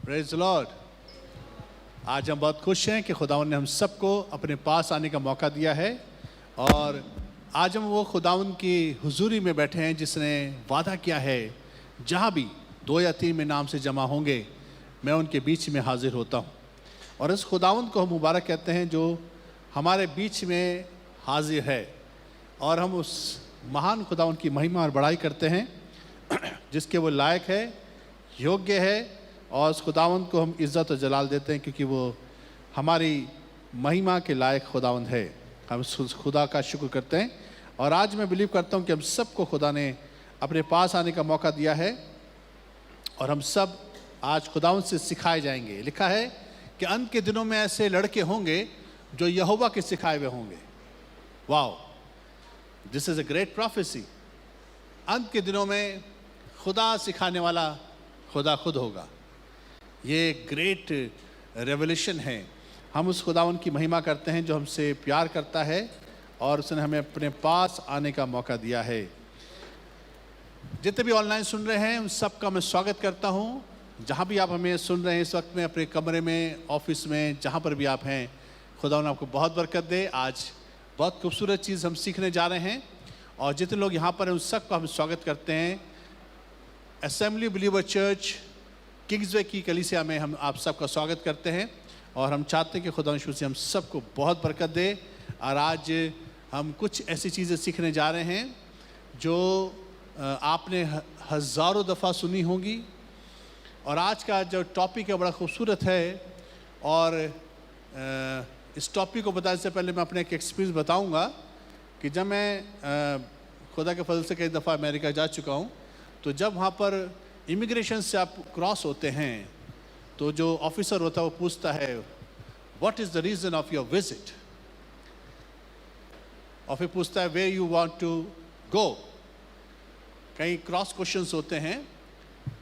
Praise the Lord. आज हम बहुत खुश हैं कि खुदावन ने हम सबको अपने पास आने का मौका दिया है और आज हम वो खुदावन की हुजूरी में बैठे हैं जिसने वादा किया है, जहाँ भी 2 या 3 में नाम से जमा होंगे मैं उनके बीच में हाजिर होता हूँ। और इस खुदावन को हम मुबारक कहते हैं जो हमारे बीच में हाजिर है, और हम उस महान खुदावन की महिमा और बड़ाई करते हैं जिसके वो लायक है, योग्य है, और उस खुदावंद को हम इज़्ज़त और जलाल देते हैं क्योंकि वो हमारी महिमा के लायक खुदावंद है। हम उस खुदा का शुक्र करते हैं। और आज मैं बिलीव करता हूँ कि हम सबको खुदा ने अपने पास आने का मौका दिया है और हम सब आज खुदावंद से सिखाए जाएंगे। लिखा है कि अंत के दिनों में ऐसे लड़के होंगे जो यहोवा के सिखाए हुए होंगे। Wow, this is a great prophecy. अंत के दिनों में खुदा सिखाने वाला खुदा खुद होगा। ये ग्रेट रेवलेशन है। हम उस खुदावन की महिमा करते हैं जो हमसे प्यार करता है और उसने हमें अपने पास आने का मौका दिया है। जितने भी ऑनलाइन सुन रहे हैं उन सब का मैं स्वागत करता हूँ। जहाँ भी आप हमें सुन रहे हैं इस वक्त में, अपने कमरे में, ऑफिस में, जहाँ पर भी आप हैं, खुदावन आपको बहुत बरकत दे। आज बहुत खूबसूरत चीज़ हम सीखने जा रहे हैं और जितने लोग यहाँ पर हैं उन सब का हम स्वागत करते हैं। असेंबली बिलीवर चर्च किंग्सवे की कलीसिया में हम आप सबका स्वागत करते हैं और हम चाहते हैं कि खुदा यीशु से हम सबको बहुत बरकत दे। और आज हम कुछ ऐसी चीज़ें सीखने जा रहे हैं जो आपने हज़ारों दफ़ा सुनी होंगी। और आज का जो टॉपिक है बड़ा खूबसूरत है। और इस टॉपिक को बताने से पहले मैं अपने एक एक्सपीरियंस बताऊंगा कि जब मैं खुदा के फजल से कई दफ़ा अमेरिका जा चुका हूँ, तो जब वहाँ पर इमिग्रेशन से आप क्रॉस होते हैं तो जो ऑफिसर होता है वो पूछता है what is the reason of your visit, और फिर पूछता है where you want to go. कई क्रॉस क्वेश्चंस होते हैं।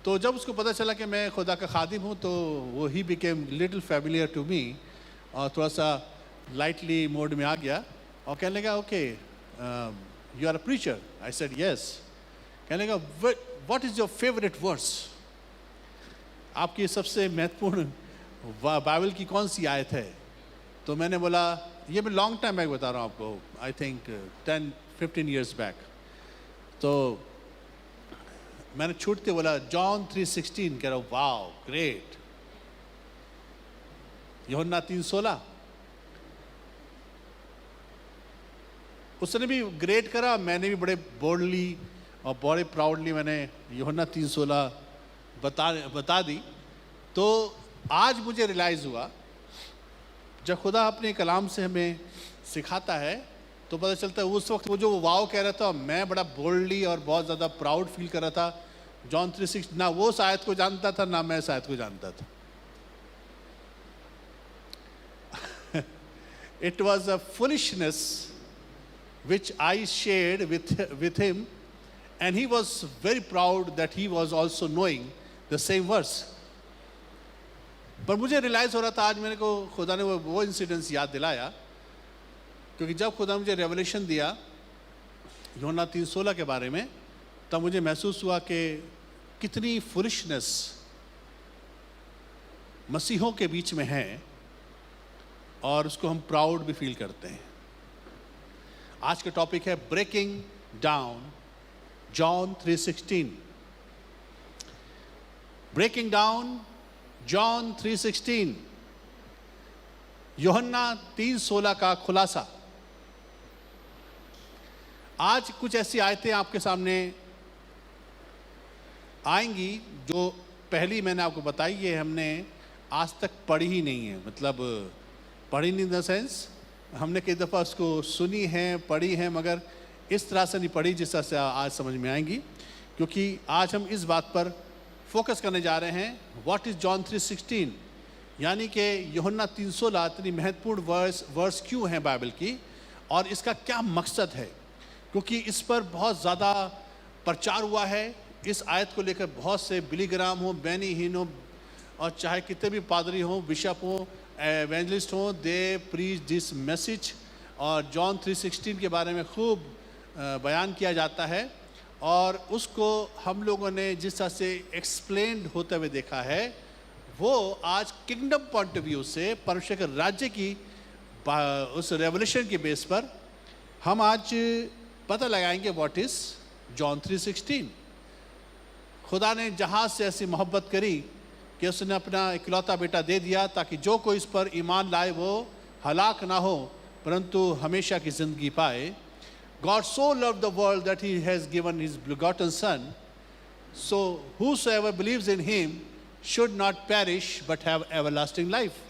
तो जब उसको पता चला कि मैं खुदा का खादिम हूँ तो वो ही became little familiar to me और थोड़ा सा लाइटली मोड में आ गया और कहने लगा okay you are a preacher. I said yes. कहने लगा what is your favourite verse, आपकी सबसे महत्वपूर्ण बाइबल की कौन सी आयत है। तो मैंने बोला, ये मैं लॉन्ग टाइम बैक बता रहा हूँ आपको, आई थिंक 10-15 ईयर्स बैक। तो मैंने छूटते बोला जॉन 3:16। कह रहा हूँ वाओ ग्रेट। यूहन्ना 3:16। उसने भी ग्रेट करा, मैंने भी बड़े बोल्डली और बड़े प्राउडली मैंने यूहन्ना 3:16 बता दी। तो आज मुझे रियलाइज़ हुआ जब खुदा अपने कलाम से हमें सिखाता है तो पता चलता है उस वक्त वो जो वाव कह रहा था मैं बड़ा बोल्डली और बहुत ज़्यादा प्राउड फील कर रहा था। जॉन 3:16 ना वो शायद को जानता था ना मैं शायद को जानता था। It was a foolishness which I shared with him, and he was very proud that he was also knowing the same verse. पर मुझे रियलाइज़ हो रहा था आज मेरे को खुदा ने वो इंसिडेंस याद दिलाया, क्योंकि जब खुदा मुझे रेवलेशन दिया यूहन्ना 3:16 के बारे में, तब मुझे महसूस हुआ कि कितनी फुलिशनेस मसीहों के बीच में है और उसको हम प्राउड भी फील करते हैं। आज का टॉपिक है breaking down John 3:16। Breaking down John 3:16, यूहन्ना 3:16 का खुलासा। आज कुछ ऐसी आयतें आपके सामने आएंगी जो पहली मैंने आपको बताई है, हमने आज तक पढ़ी ही नहीं है। मतलब पढ़ी नहीं इन द सेंस हमने कई दफ़ा उसको सुनी है, पढ़ी है, मगर इस तरह से नहीं पढ़ी जिस तरह से आज समझ में आएंगी। क्योंकि आज हम इस बात पर फोकस करने जा रहे हैं व्हाट इज़ जॉन 3:16, यानी कि यूहन्ना 3:16 इतनी महत्वपूर्ण वर्स क्यों है बाइबल की और इसका क्या मकसद है। क्योंकि इस पर बहुत ज़्यादा प्रचार हुआ है। इस आयत को लेकर बहुत से बिलीग्राम हो, बेनीहीन हो, और चाहे कितने भी पादरी हों, बिशप हों, एवेंजलिस्ट हों, दे प्रीच दिस मैसेज। और जॉन 3:16 के बारे में खूब बयान किया जाता है और उसको हम लोगों ने जिस तरह से एक्सप्लेन्ड होते हुए देखा है वो आज किंगडम पॉइंट ऑफ व्यू से परमेश्वर के राज्य की उस रेवोल्यूशन के बेस पर हम आज पता लगाएंगे व्हाट इज जॉन 3:16। खुदा ने जहाज से ऐसी मोहब्बत करी कि उसने अपना इकलौता बेटा दे दिया ताकि जो कोई इस पर ईमान लाए वो हलाक ना हो परंतु हमेशा की जिंदगी पाए। God so loved the world that he has given his begotten son, so whosoever believes in him should not perish but have everlasting life।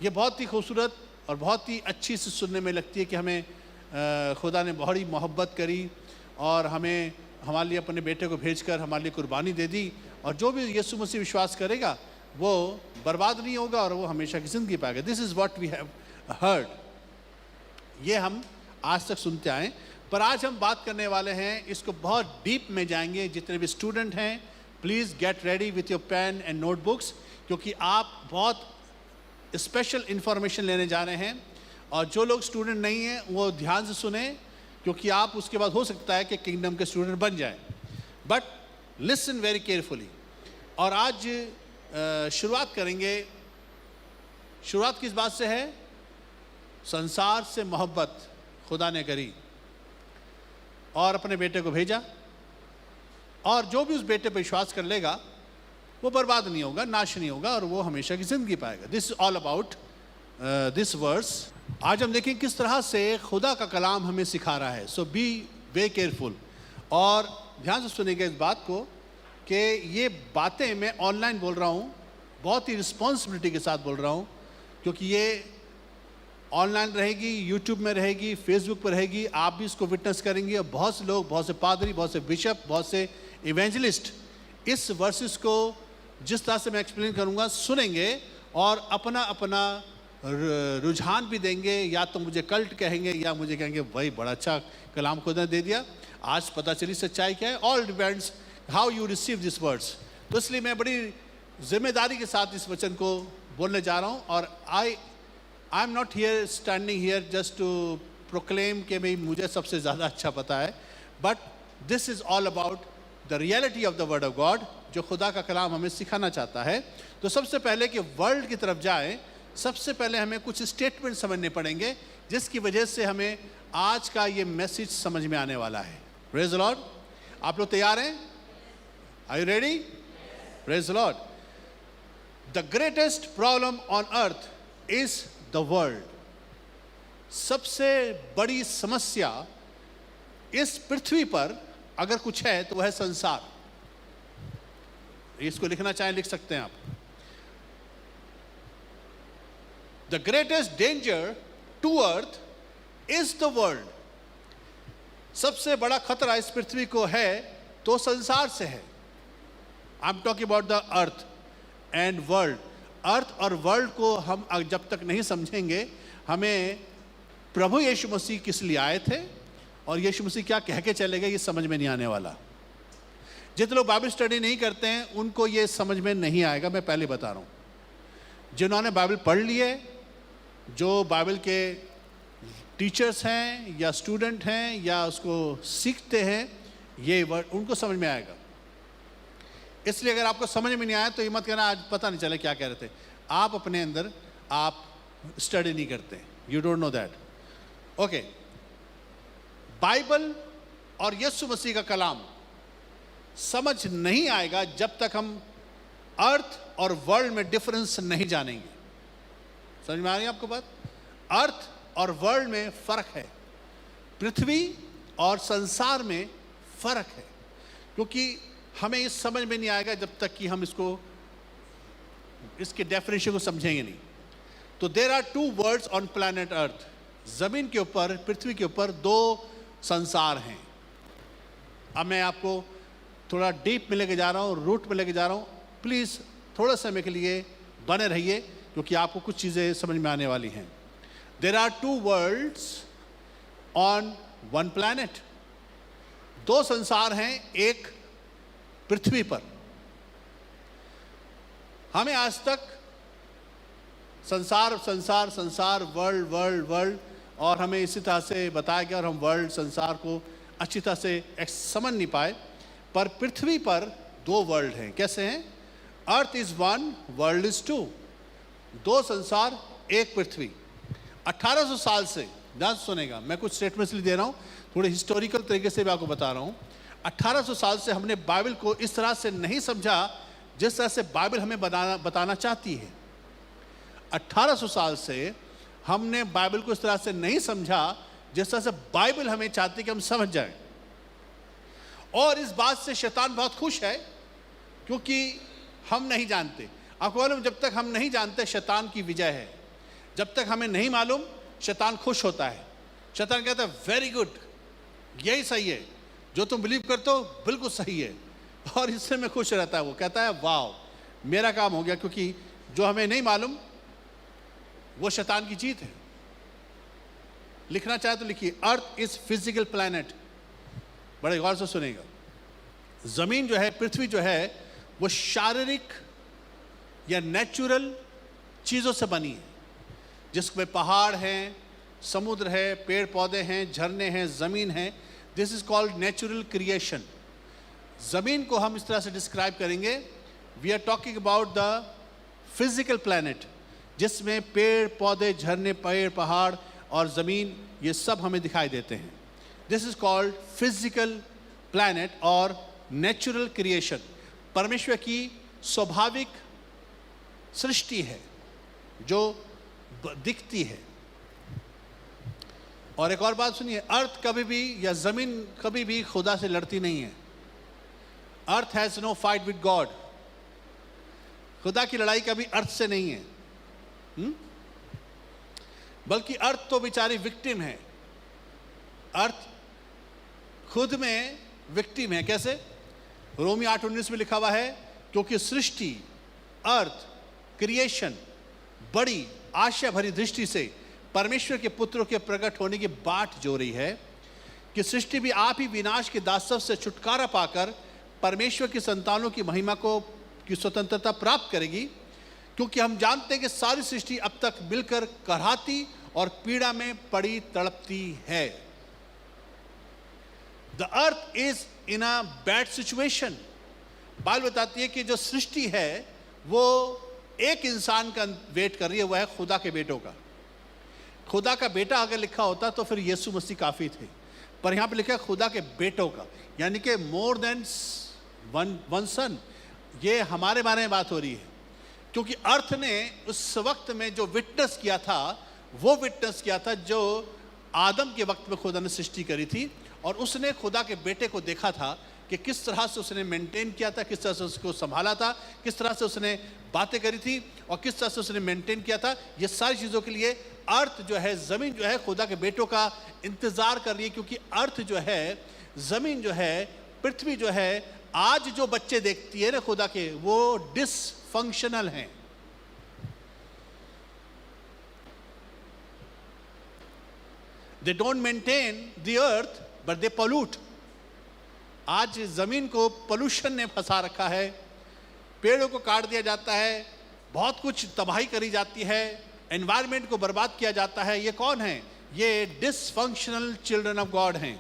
ये बहुत ही खूबसूरत और बहुत ही अच्छी से सुनने में लगती है कि हमें खुदा ने बहुत ही मोहब्बत करी और हमें हमारे लिए अपने बेटे को भेजकर हमारे लिए कुर्बानी दे दी और जो भी यीशु मसीह विश्वास करेगा वो बर्बाद नहीं होगा और वो हमेशा की ज़िंदगी पाएगा। This is what we have heard. ये हम आज तक सुनते आए, पर आज हम बात करने वाले हैं, इसको बहुत डीप में जाएंगे। जितने भी स्टूडेंट हैं please get ready with your pen and notebooks, क्योंकि आप बहुत स्पेशल इंफॉर्मेशन लेने जा रहे हैं। और जो लोग स्टूडेंट नहीं हैं वो ध्यान से सुने, क्योंकि आप उसके बाद हो सकता है कि किंगडम के स्टूडेंट बन जाएं। But listen very carefully. और आज शुरुआत करेंगे। शुरुआत किस बात से है? संसार से मोहब्बत खुदा ने करी और अपने बेटे को भेजा, और जो भी उस बेटे पर विश्वास कर लेगा वो बर्बाद नहीं होगा, नाश नहीं होगा और वो हमेशा की ज़िंदगी पाएगा। This is all about this verse. आज हम देखें किस तरह से खुदा का कलाम हमें सिखा रहा है। सो बी वे केयरफुल और ध्यान से सुनिएगा इस बात को कि ये बातें मैं ऑनलाइन बोल रहा हूँ, बहुत ही रिस्पॉन्सिबिलिटी के साथ बोल रहा हूँ, क्योंकि ये ऑनलाइन रहेगी, यूट्यूब में रहेगी, फेसबुक पर रहेगी, आप भी इसको विटनेस करेंगे। और बहुत से लोग, बहुत से पादरी, बहुत से बिशप, बहुत से इवेंजलिस्ट इस वर्सेस को जिस तरह से मैं एक्सप्लेन करूँगा सुनेंगे और अपना अपना रुझान भी देंगे। या तो मुझे कल्ट कहेंगे या मुझे कहेंगे भाई बड़ा अच्छा कलाम खुदा ने दे दिया, आज पता चली सच्चाई क्या है। All depends how you receive this words. तो इसलिए मैं बड़ी जिम्मेदारी के साथ इस वचन को बोलने जा रहा हूँ। और I am not here standing here just to proclaim कि भाई मुझे सबसे ज़्यादा अच्छा पता है, but this is all about the reality of the word of God, जो खुदा का कलाम हमें सिखाना चाहता है। तो सबसे पहले कि वर्ल्ड की तरफ जाए, सबसे पहले हमें कुछ स्टेटमेंट समझने पड़ेंगे जिसकी वजह से हमें आज का ये मैसेज समझ में आने वाला है। Praise the Lord. आप लोग तैयार हैं? Are you ready? Praise the Lord. The greatest problem on earth is the world. सबसे बड़ी समस्या इस पृथ्वी पर अगर कुछ है तो वह है संसार। इसको लिखना चाहें लिख सकते हैं आप। The greatest danger to earth is the world. सबसे बड़ा खतरा इस पृथ्वी को है तो संसार से है। I am talking about the earth and world. Earth और वर्ल्ड को हम जब तक नहीं समझेंगे, हमें प्रभु यीशु मसीह किस लिए आए थे और यीशु मसीह क्या कह के चले गए, ये समझ में नहीं आने वाला। जितने लोग बाइबल स्टडी नहीं करते हैं उनको ये समझ में नहीं आएगा, मैं पहले बता रहा हूँ। जिन्होंने बाइबल पढ़ ली है, जो बाइबल के टीचर्स हैं या स्टूडेंट हैं या उसको सीखते हैं, ये वर्ड उनको समझ में आएगा। इसलिए अगर आपको समझ में नहीं आया तो ये मत कहना आज पता नहीं चले क्या कह रहे थे। आप अपने अंदर आप स्टडी नहीं करते, you don't know that. Okay, Bible और यीशु मसीह का कलाम समझ नहीं आएगा जब तक हम अर्थ और वर्ल्ड में डिफरेंस नहीं जानेंगे। समझ में आ रही है आपको बात? अर्थ और वर्ल्ड में फर्क है, पृथ्वी और संसार में फर्क है, क्योंकि हमें इस समझ में नहीं आएगा जब तक कि हम इसके डेफिनेशन को समझेंगे नहीं। तो there are two worlds on planet earth. जमीन के ऊपर, पृथ्वी के ऊपर दो संसार हैं। अब मैं आपको थोड़ा डीप में लेके जा रहा हूँ, रूट में लेके जा रहा हूँ। प्लीज़ थोड़ा समय के लिए बने रहिए, क्योंकि आपको कुछ चीज़ें समझ में आने वाली हैं। There are two worlds on one planet. दो संसार हैं एक पृथ्वी पर। हमें आज तक संसार संसार संसार, वर्ल्ड वर्ल्ड वर्ल्ड, और हमें इसी तरह से बताया गया और हम वर्ल्ड संसार को अच्छी तरह से समझ नहीं पाए। पर पृथ्वी पर दो वर्ल्ड हैं। कैसे हैं? Earth is one, world is two. दो संसार, एक पृथ्वी। 1800 साल से, ध्यान से सुनेगा, मैं कुछ स्टेटमेंट्स दे रहा हूँ, थोड़े हिस्टोरिकल तरीके से मैं आपको बता रहा हूँ। 1800 साल से हमने बाइबल को इस तरह से नहीं समझा जिस तरह से बाइबल हमें बताना चाहती है। 1800 साल से हमने बाइबल को इस तरह से नहीं समझा जिस तरह से बाइबल हमें चाहती है कि हम समझ जाएं। और इस बात से शैतान बहुत खुश है क्योंकि हम नहीं जानते। आपको मालूम, जब तक हम नहीं जानते शैतान की विजय है। जब तक हमें नहीं मालूम शैतान खुश होता है। शैतान कहता है वेरी गुड, यही सही है, जो तुम बिलीव करते हो बिल्कुल सही है, और इससे मैं खुश रहता है। वो कहता है वाह, मेरा काम हो गया, क्योंकि जो हमें नहीं मालूम वो शैतान की जीत है। लिखना चाहे तो लिखिए, अर्थ इज फिजिकल प्लैनेट। बड़े गौर से सुनेगा। जमीन जो है, पृथ्वी जो है, वो शारीरिक या नेचुरल चीजों से बनी है, जिसमें पहाड़ हैं, समुद्र है, पेड़ पौधे हैं, झरने हैं, जमीन है। This is called natural creation. जमीन को हम इस तरह से डिस्क्राइब करेंगे, we are talking about the physical planet, जिसमें पेड़ पौधे, झरने, पेड़, पहाड़ और जमीन, ये सब हमें दिखाई देते हैं। This is called physical planet और नेचुरल क्रिएशन। परमेश्वर की स्वाभाविक सृष्टि है जो दिखती है। और एक और बात सुनिए, अर्थ कभी भी या जमीन कभी भी खुदा से लड़ती नहीं है। Earth has no fight with God. खुदा की लड़ाई कभी अर्थ से नहीं है। बल्कि अर्थ तो बेचारी विक्टिम है। अर्थ खुद में विक्टिम है। कैसे? रोमी 8:19 में लिखा हुआ है, क्योंकि सृष्टि, अर्थ, क्रिएशन बड़ी आशा भरी दृष्टि से परमेश्वर के पुत्रों के प्रकट होने की बाट जो रही है, कि सृष्टि भी आप ही विनाश के दासत्व से छुटकारा पाकर परमेश्वर की संतानों की महिमा को की स्वतंत्रता प्राप्त करेगी। क्योंकि हम जानते हैं कि सारी सृष्टि अब तक मिलकर कराहती और पीड़ा में पड़ी तड़पती है। The earth is in a bad situation. Bible बताती है कि जो सृष्टि है वो एक इंसान का वेट कर रही है, वह है खुदा के बेटों का। खुदा का बेटा अगर लिखा होता तो फिर यीशु मसीह काफी थे, पर यहां पे लिखा है खुदा के बेटों का, यानी कि मोर देन वन सन। ये हमारे बारे में बात हो रही है, क्योंकि अर्थ ने उस वक्त में जो विटनेस किया था, वो विटनेस किया था जो आदम के वक्त में खुदा ने सृष्टि करी थी। और उसने खुदा के बेटे को देखा था कि किस तरह से उसने मेंटेन किया था, किस तरह से उसको संभाला था, किस तरह से उसने बातें करी थी और किस तरह से उसने मेंटेन किया था। ये सारी चीज़ों के लिए अर्थ जो है, ज़मीन जो है, खुदा के बेटों का इंतज़ार कर रही है। क्योंकि अर्थ जो है, ज़मीन जो है, पृथ्वी जो है, आज जो बच्चे देखती है ना खुदा के, वो डिसफंक्शनल हैं। They don't maintain the earth but they pollute. आज जमीन को पोल्यूशन ने फंसा रखा है, पेड़ों को काट दिया जाता है, बहुत कुछ तबाही करी जाती है, एनवायरनमेंट को बर्बाद किया जाता है। ये कौन है? ये डिसफंक्शनल चिल्ड्रन ऑफ गॉड हैं।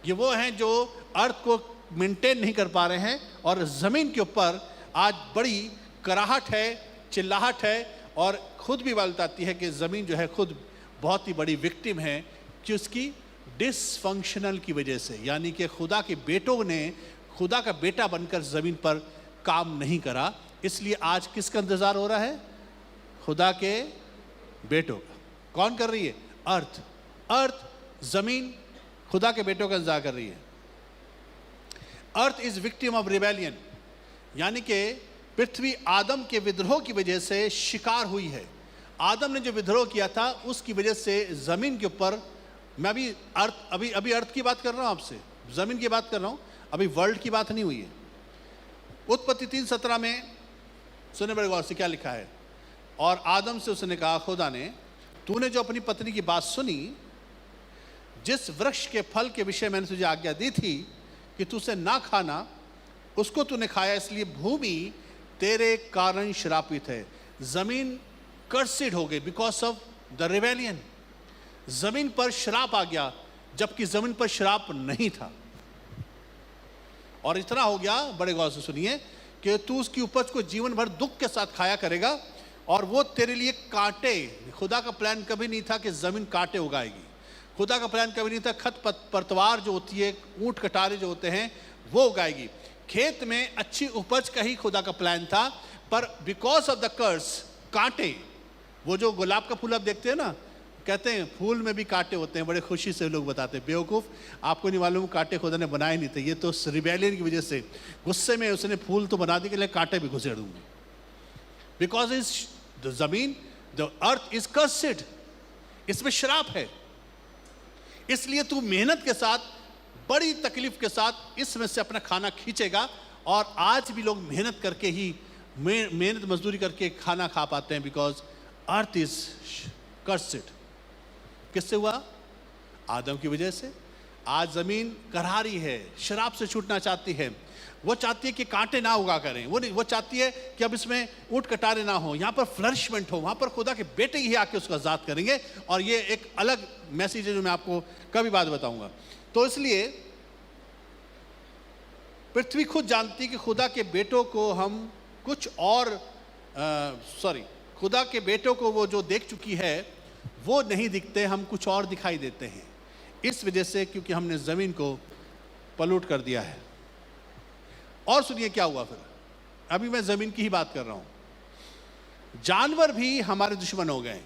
ये वो हैं जो अर्थ को मेंटेन नहीं कर पा रहे हैं, और ज़मीन के ऊपर आज बड़ी कराहट है, चिल्लाहट है। और खुद भी बात बताती है कि ज़मीन जो है खुद बहुत ही बड़ी विक्टिम है कि उसकी डिसफंक्शनल की वजह से, यानी कि खुदा के बेटों ने खुदा का बेटा बनकर ज़मीन पर काम नहीं करा। इसलिए आज किसका इंतज़ार हो रहा है? खुदा के बेटों का। कौन कर रही है? अर्थ। अर्थ, ज़मीन खुदा के बेटों का इंतज़ार कर रही है। Earth is victim of rebellion, यानी कि पृथ्वी आदम के विद्रोह की वजह से शिकार हुई है। आदम ने जो विद्रोह किया था उसकी वजह से ज़मीन के ऊपर, मैं अभी अर्थ की बात कर रहा हूँ आपसे, ज़मीन की बात कर रहा हूँ, अभी वर्ल्ड की बात नहीं हुई है। उत्पत्ति 3:17 में सुने बड़े गौर से क्या लिखा है, और आदम से उसने कहा, खुदा ने, तूने जो अपनी पत्नी की बात सुनी, जिस वृक्ष के फल के विषय मैंने तुझे आज्ञा दी थी कि तू उसे ना खाना, उसको तूने खाया, इसलिए भूमि तेरे कारण श्रापित है। जमीन कर्सिड हो गई बिकॉज ऑफ द रिबेलियन। जमीन पर श्राप आ गया, जबकि जमीन पर श्राप नहीं था। और इतना हो गया, बड़े गौर से सुनिए, कि तू उसकी उपज को जीवन भर दुख के साथ खाया करेगा और वो तेरे लिए कांटे, खुदा का प्लान कभी नहीं था कि ज़मीन कांटे उगाएगी। खुदा का प्लान कभी नहीं था खत पतवार जो होती है, ऊंट कटारे जो होते हैं वो उगाएगी। खेत में अच्छी उपज का ही खुदा का प्लान था, पर बिकॉज ऑफ द कर्स कांटे, वो जो गुलाब का फूल आप देखते हैं ना, कहते हैं फूल में भी कांटे होते हैं, बड़े खुशी से लोग बताते हैं। बेवकूफ़, आपको नहीं मालूम कांटे खुदा ने बनाए नहीं थे, ये तो रिबेलियन की वजह से गुस्से में उसने फूल तो बना दी, के लिए कांटे भी घुसेड़ दूंगे। बिकॉज इज द जमीन, द अर्थ इज कर्स्ड, इसमें श्राप है। इसलिए तू मेहनत के साथ, बड़ी तकलीफ के साथ इसमें से अपना खाना खींचेगा। और आज भी लोग मेहनत करके ही, मेहनत मजदूरी करके खाना खा पाते हैं, बिकॉज अर्थ इज कर्स्ड। किससे हुआ? आदम की वजह से। आज जमीन करारी है, शराब से छूटना चाहती है। वो चाहती है कि कांटे ना उगा करें, वो चाहती है कि अब इसमें ऊंट कटारे ना हो, यहाँ पर फ्लरिशमेंट हो, वहाँ पर खुदा के बेटे ही आके उसका आजाद करेंगे। और ये एक अलग मैसेज है जो मैं आपको कभी बाद बताऊंगा। तो इसलिए पृथ्वी खुद जानती है कि खुदा के बेटों को हम कुछ और खुदा के बेटों को वो जो देख चुकी है वो नहीं दिखते, हम कुछ और दिखाई देते हैं। इस वजह से, क्योंकि हमने ज़मीन को पलूट कर दिया है। और सुनिए क्या हुआ फिर। अभी मैं ज़मीन की ही बात कर रहा हूं। जानवर भी हमारे दुश्मन हो गए।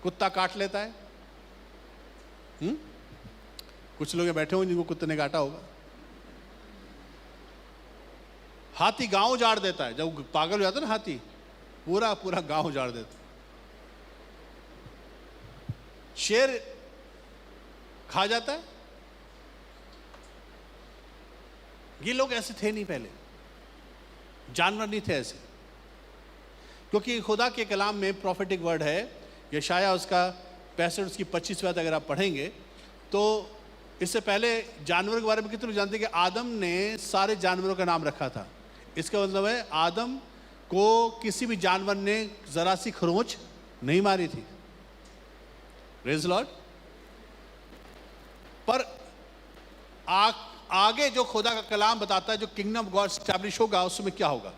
कुत्ता काट लेता है। कुछ लोग बैठे होंगे जिनको कुत्ते ने काटा होगा। हाथी गांव उजाड़ देता है, जब पागल हो जाता है ना हाथी, पूरा पूरा गांव उजाड़ देता है। शेर खा जाता है। ये लोग ऐसे थे नहीं पहले, जानवर नहीं थे ऐसे, क्योंकि खुदा के कलाम में प्रॉफेटिक वर्ड है, यशाया उसका 65 उसकी 25 बात अगर आप पढ़ेंगे तो इससे पहले जानवरों के बारे में कितने लोग जानते हैं कि आदम ने सारे जानवरों का नाम रखा था। इसका मतलब है आदम को किसी भी जानवर ने जरा सी खरोंच नहीं मारी थी। Praise Lord. पर आगे जो खुदा का कलाम बताता है, जो किंगडम ऑफ गॉड स्टैब्लिश होगा, उसमें क्या होगा?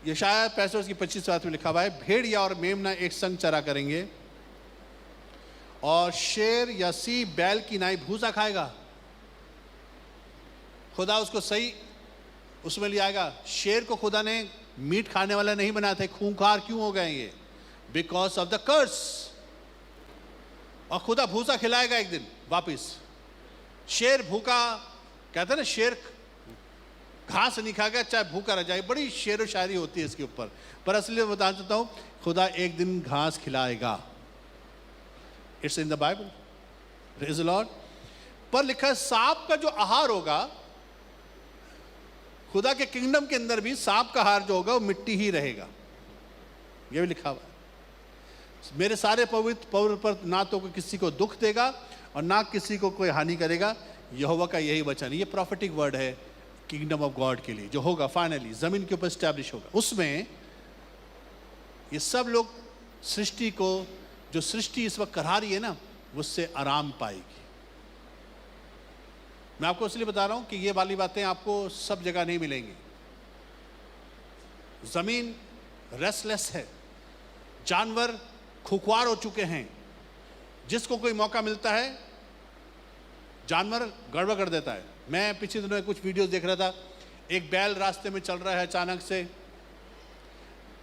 यशाया 65 की 25 बात में लिखा हुआ है, भेड़िया और मेमना एक संग चरा करेंगे और शेर या सी बैल की नाई भूसा खाएगा। खुदा उसको सही उसमें ले आएगा। शेर को खुदा ने मीट खाने वाला नहीं बनाया था। खूंखार क्यों हो गए ये? Because of the curse. और खुदा भूसा खिलाएगा एक दिन वापिस। शेर भूखा, कहते हैं ना, शेर घास नहीं खाएगा चाहे भूखा रह जाए। बड़ी शेर और शायरी होती है इसके ऊपर, पर असली में बता देता हूं, खुदा एक दिन घास खिलाएगा। It's in the Bible. Praise the Lord. पर लिखा है सांप का जो आहार होगा, खुदा के किंगडम के अंदर भी सांप का आहार जो होगा वो मिट्टी ही रहेगा। यह भी लिखा हुआ है, मेरे सारे पवित्र पर ना तो कोई किसी को दुख देगा और ना किसी को कोई हानि करेगा। यहोवा का यही वचन। ये प्रॉफिटिक वर्ड है किंगडम ऑफ गॉड के लिए, जो होगा फाइनली जमीन के ऊपर स्टैब्लिश होगा। उसमें ये सब लोग सृष्टि को, जो सृष्टि इस वक्त करा रही है ना, उससे आराम पाएगी। मैं आपको इसलिए बता रहा हूं कि ये वाली बातें आपको सब जगह नहीं मिलेंगी। जमीन रेस्टलेस है, जानवर खुखवार हो चुके हैं। जिसको कोई मौका मिलता है जानवर गड़बड़ कर देता है। मैं पिछले दिनों कुछ वीडियोस देख रहा था, एक बैल रास्ते में चल रहा है अचानक से,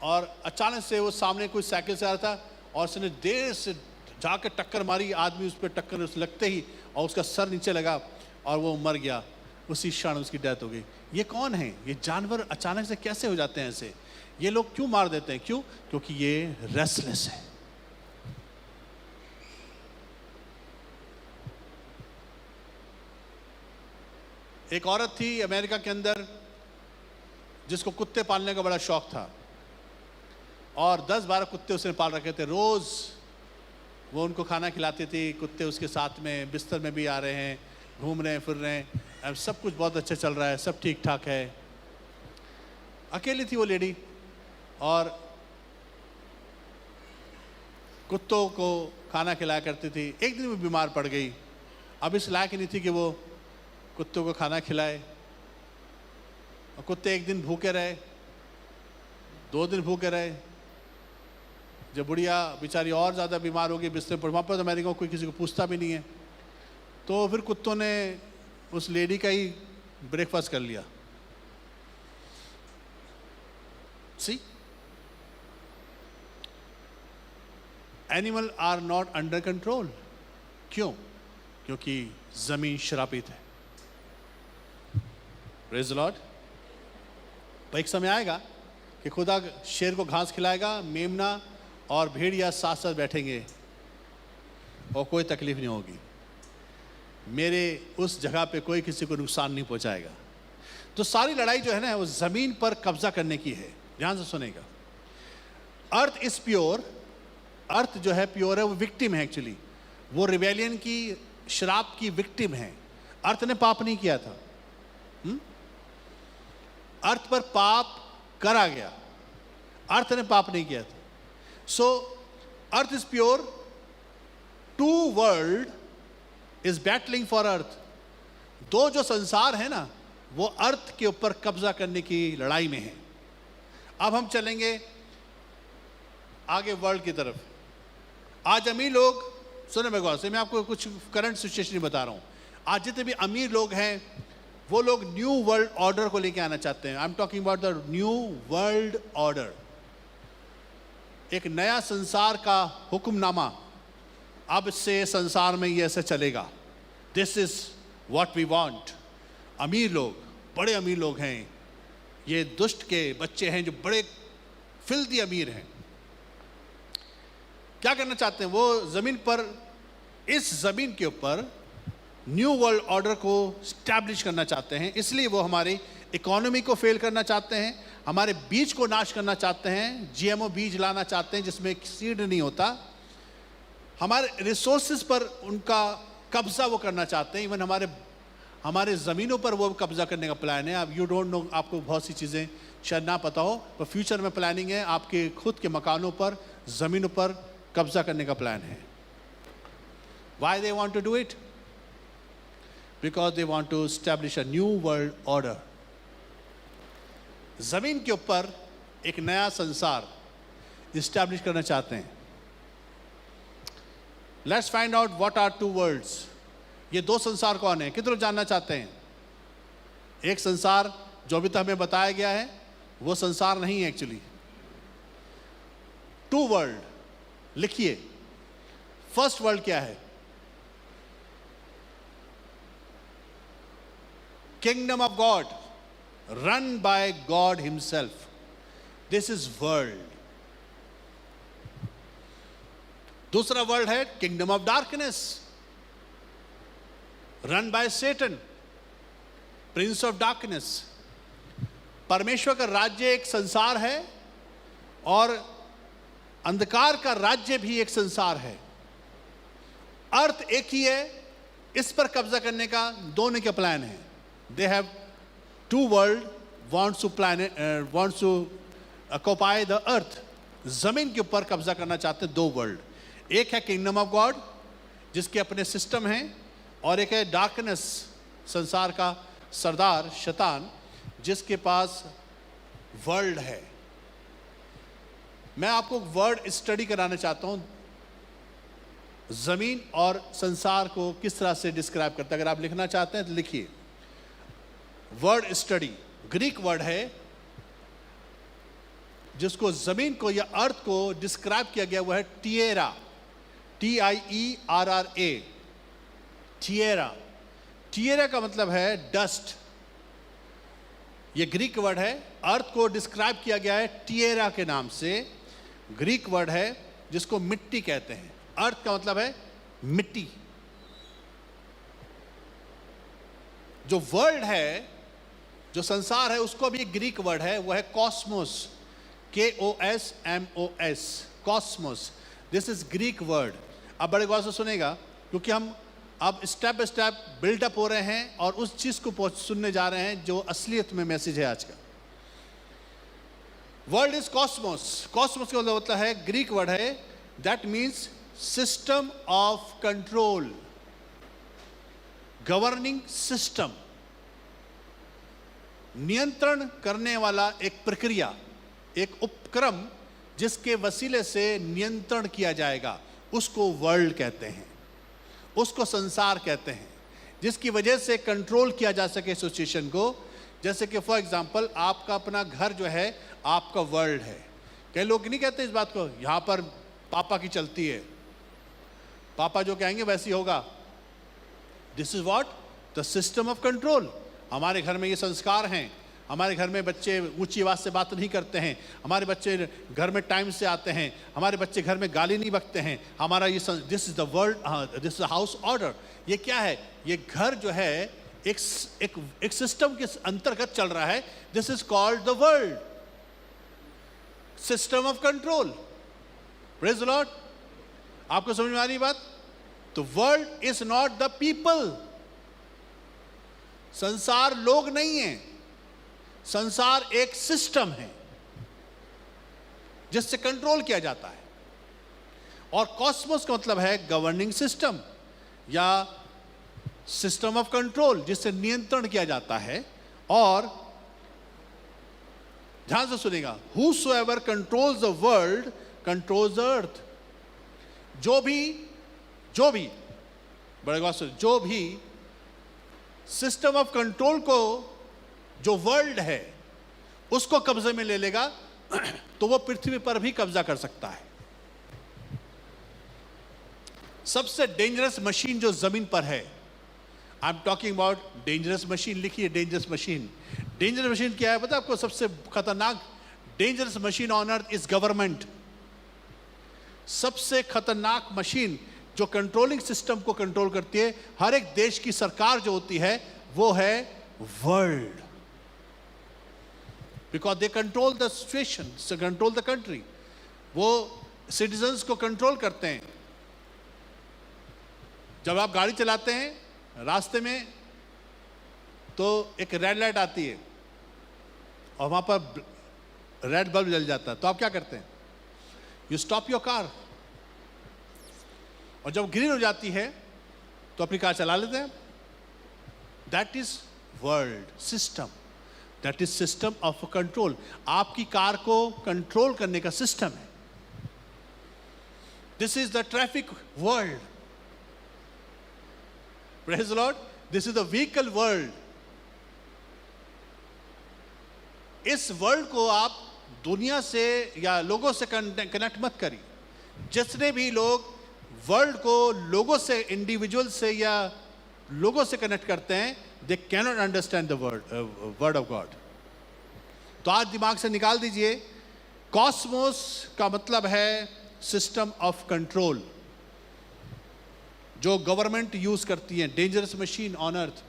और अचानक से वो सामने कोई साइकिल से आ रहा था और उसने देर से जाकर टक्कर मारी। आदमी उस पर टक्कर उस लगते ही और उसका सर नीचे लगा और वो मर गया। उसी क्षण उसकी डेथ हो गई। ये कौन है? ये जानवर अचानक से कैसे हो जाते हैं ऐसे? ये लोग क्यों मार देते हैं? क्यों? क्योंकि ये रेस्टलेस है। एक औरत थी अमेरिका के अंदर जिसको कुत्ते पालने का बड़ा शौक था और 10-12 कुत्ते उसने पाल रखे थे। रोज वो उनको खाना खिलाती थी। कुत्ते उसके साथ में बिस्तर में भी आ रहे हैं, घूम रहे हैं, फिर रहे हैं। अब सब कुछ बहुत अच्छा चल रहा है, सब ठीक ठाक है। अकेली थी वो लेडी और कुत्तों को खाना खिलाया करती थी। एक दिन वो बीमार पड़ गई। अब इस लायक नहीं थी कि वो कुत्तों को खाना खिलाए। और कुत्ते एक दिन भूखे रहे, 2 दिन भूखे रहे, जब बुढ़िया बेचारी और ज़्यादा बीमार हो गई बिस्तर पर, वहाँ पर अमेरिका में कोई किसी को पूछता भी नहीं है, तो फिर कुत्तों ने उस लेडी का ही ब्रेकफास्ट कर लिया। See, animal are not under control. क्यों? क्योंकि जमीन श्रापित है। Praise the Lord. तो एक समय आएगा कि खुदा शेर को घास खिलाएगा, मेमना और भेड़िया साथ साथ बैठेंगे और कोई तकलीफ नहीं होगी। मेरे उस जगह पे कोई किसी को नुकसान नहीं पहुंचाएगा। तो सारी लड़ाई जो है ना वो जमीन पर कब्जा करने की है। ध्यान से सुनेगा। अर्थ इज प्योर, अर्थ जो है प्योर है, वो विक्टिम है एक्चुअली, वो रिबेलियन की, शराब की विक्टिम है। अर्थ ने पाप नहीं किया था, अर्थ पर पाप करा गया, अर्थ ने पाप नहीं किया था। So earth is pure, two world is battling for earth. दो जो संसार है ना वो अर्थ के ऊपर कब्जा करने की लड़ाई में है। अब हम चलेंगे आगे वर्ल्ड की तरफ। आज अमीर लोग, सुनो मेरे गौर से, मैं आपको कुछ करंट सिचुएशन बता रहा हूं। आज जितने भी अमीर लोग हैं वो लोग न्यू वर्ल्ड ऑर्डर को लेके आना चाहते हैं। आई am talking about the new world order. एक नया संसार का हुक्मनामा, अब से संसार में ये ऐसे चलेगा। This is what we want. अमीर लोग, बड़े अमीर लोग हैं, ये दुष्ट के बच्चे हैं जो बड़े फिल्दी अमीर हैं, क्या करना चाहते हैं? वो जमीन पर, इस जमीन के ऊपर न्यू वर्ल्ड ऑर्डर को स्टैब्लिश करना चाहते हैं। इसलिए वो हमारी इकोनॉमी को फेल करना चाहते हैं, हमारे बीज को नाश करना चाहते हैं, जीएमओ बीज लाना चाहते हैं जिसमें सीड नहीं होता, हमारे रिसोर्सेज पर उनका कब्जा वो करना चाहते हैं। इवन हमारे ज़मीनों पर वो कब्जा करने का प्लान है। अब यू डोंट नो, आपको बहुत सी चीज़ें शायद ना पता हो, पर फ्यूचर में प्लानिंग है आपके खुद के मकानों पर, ज़मीनों पर कब्जा करने का प्लान है। Why they want to do it? Because they want to establish a new world order. ज़मीन के ऊपर एक नया संसार इस्टेब्लिश करना चाहते हैं। Let's find out what are two worlds. ये दो संसार कौन है? कितने लोग जानना चाहते हैं? एक संसार जो अभी तक हमें बताया गया है वो संसार नहीं है एक्चुअली। टू वर्ल्ड लिखिए। फर्स्ट वर्ल्ड क्या है? Kingdom of God, run by God himself. This is world. दूसरा वर्ल्ड है kingdom of darkness, run by Satan, prince of darkness. परमेश्वर का राज्य एक संसार है और अंधकार का राज्य भी एक संसार है। अर्थ एक ही है, इस पर कब्जा करने का दोनों का प्लान है। They have two world wants to wants to occupy the earth. जमीन के ऊपर कब्जा करना चाहते हैं दो वर्ल्ड। एक है किंगडम ऑफ गॉड जिसके अपने सिस्टम हैं, और एक है डार्कनेस, संसार का सरदार शैतान जिसके पास वर्ल्ड है। मैं आपको वर्ड स्टडी कराना चाहता हूं, जमीन और संसार को किस तरह से डिस्क्राइब करता है। अगर आप लिखना चाहते हैं तो लिखिए। वर्ड स्टडी ग्रीक वर्ड है जिसको जमीन को या अर्थ को डिस्क्राइब किया गया, वो है टिएरा, TIERRA, टिएरा। टिएरा का मतलब है डस्ट। ये ग्रीक वर्ड है। अर्थ को डिस्क्राइब किया गया है टिएरा के नाम से। ग्रीक वर्ड है जिसको मिट्टी कहते हैं। अर्थ का मतलब है मिट्टी। जो वर्ल्ड है, जो संसार है, उसको भी ग्रीक वर्ड है, वो है Cosmos, KOSMOS, Cosmos. This is Greek word. अब बड़े गौर से सुनेगा क्योंकि हम अब स्टेप बाय स्टेप बिल्डअप हो रहे हैं और उस चीज को सुनने जा रहे हैं जो असलियत में मैसेज है आज का। World is Cosmos. कॉस्मोस का मतलब है, ग्रीक वर्ड है, that means system of control, governing system. नियंत्रण करने वाला एक प्रक्रिया, एक उपक्रम जिसके वसीले से नियंत्रण किया जाएगा, उसको वर्ल्ड कहते हैं, उसको संसार कहते हैं, जिसकी वजह से कंट्रोल किया जा सके सिचुएशन को। जैसे कि फॉर एग्जांपल आपका अपना घर जो है आपका वर्ल्ड है। कई लोग नहीं कहते इस बात को, यहाँ पर पापा की चलती है, पापा जो कहेंगे वैसे ही होगा। This is what the system of control. हमारे घर में ये संस्कार हैं, हमारे घर में बच्चे ऊंची आवाज से बात नहीं करते हैं, हमारे बच्चे घर में टाइम से आते हैं, हमारे बच्चे घर में गाली नहीं बकते हैं, हमारा ये this is the world, this is house order. ये क्या है? ये घर जो है एक सिस्टम के अंतर्गत चल रहा है। This is called the world, system of control. Praise the Lord. आपको समझ में आ रही बात? तो world is not the people. संसार लोग नहीं है, संसार एक सिस्टम है जिससे कंट्रोल किया जाता है। और कॉस्मोस का मतलब है गवर्निंग सिस्टम या सिस्टम ऑफ कंट्रोल, जिससे नियंत्रण किया जाता है। और ध्यान से सुनेगा, whosoever controls the world controls the earth। जो भी बड़े बात सुन, जो भी सिस्टम ऑफ कंट्रोल को, जो वर्ल्ड है उसको कब्जे में ले लेगा तो वो पृथ्वी पर भी कब्जा कर सकता है। सबसे डेंजरस मशीन जो जमीन पर है, I am talking about dangerous machine. लिखिए डेंजरस मशीन। डेंजरस मशीन क्या है पता है आपको? सबसे खतरनाक dangerous machine on earth is government. सबसे खतरनाक मशीन जो कंट्रोलिंग सिस्टम को कंट्रोल करती है, हर एक देश की सरकार जो होती है, वो है world. Because they control the situation, control the country. वो सिटीजन्स को कंट्रोल करते हैं। जब आप गाड़ी चलाते हैं रास्ते में तो एक रेड लाइट आती है और वहां पर रेड बल्ब जल जाता है, तो आप क्या करते हैं? You stop your car. और जब ग्रीन हो जाती है तो अपनी कार चला लेते हैं। That is world system, that is system of control. आपकी कार को कंट्रोल करने का सिस्टम है। This is the traffic world. Praise the Lord. This is the vehicle world. इस वर्ल्ड को आप दुनिया से या लोगों से कनेक्ट मत करिए। जितने भी लोग वर्ल्ड को लोगों से, इंडिविजुअल से या लोगों से कनेक्ट करते हैं, they cannot understand the word of God. तो आज दिमाग से निकाल दीजिए, कॉस्मोस का मतलब है सिस्टम ऑफ कंट्रोल जो गवर्नमेंट यूज करती है, डेंजरस मशीन ऑन अर्थ।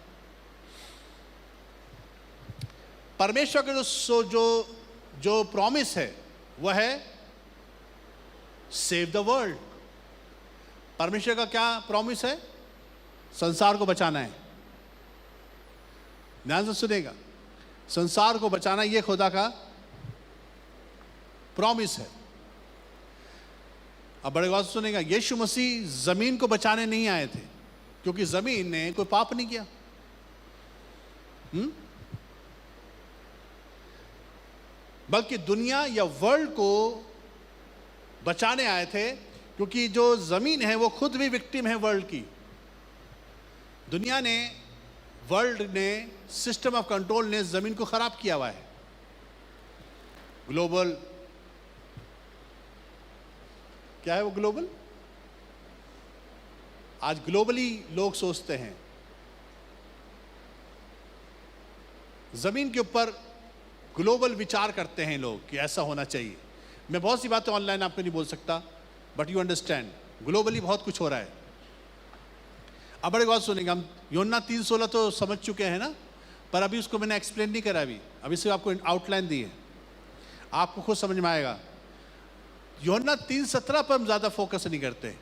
परमेश्वर के जो प्रॉमिस है वह है सेव द वर्ल्ड। परमेश्वर का क्या प्रॉमिस है? संसार को बचाना है। ध्यान से सुनेगा, संसार को बचाना यह खुदा का प्रॉमिस है। अब बड़े बात सुनेगा, यीशु मसीह जमीन को बचाने नहीं आए थे, क्योंकि जमीन ने कोई पाप नहीं किया। बल्कि दुनिया या वर्ल्ड को बचाने आए थे, क्योंकि जो जमीन है वो खुद भी विक्टिम है वर्ल्ड की। दुनिया ने, वर्ल्ड ने, सिस्टम ऑफ कंट्रोल ने जमीन को खराब किया हुआ है। ग्लोबल, क्या है वो ग्लोबल? आज ग्लोबली लोग सोचते हैं, जमीन के ऊपर ग्लोबल विचार करते हैं लोग कि ऐसा होना चाहिए। मैं बहुत सी बातें ऑनलाइन आपको नहीं बोल सकता, बट यू अंडरस्टैंड, ग्लोबली बहुत कुछ हो रहा है। अब बड़ी बात सुनेंगे, हम यूहन्ना 3:16 तो समझ चुके हैं ना, पर अभी उसको मैंने एक्सप्लेन नहीं करा। अभी सिर्फ आपको आउटलाइन दी है, आपको खुद समझ में आएगा। यूहन्ना 3:17 पर हम ज़्यादा फोकस नहीं करते,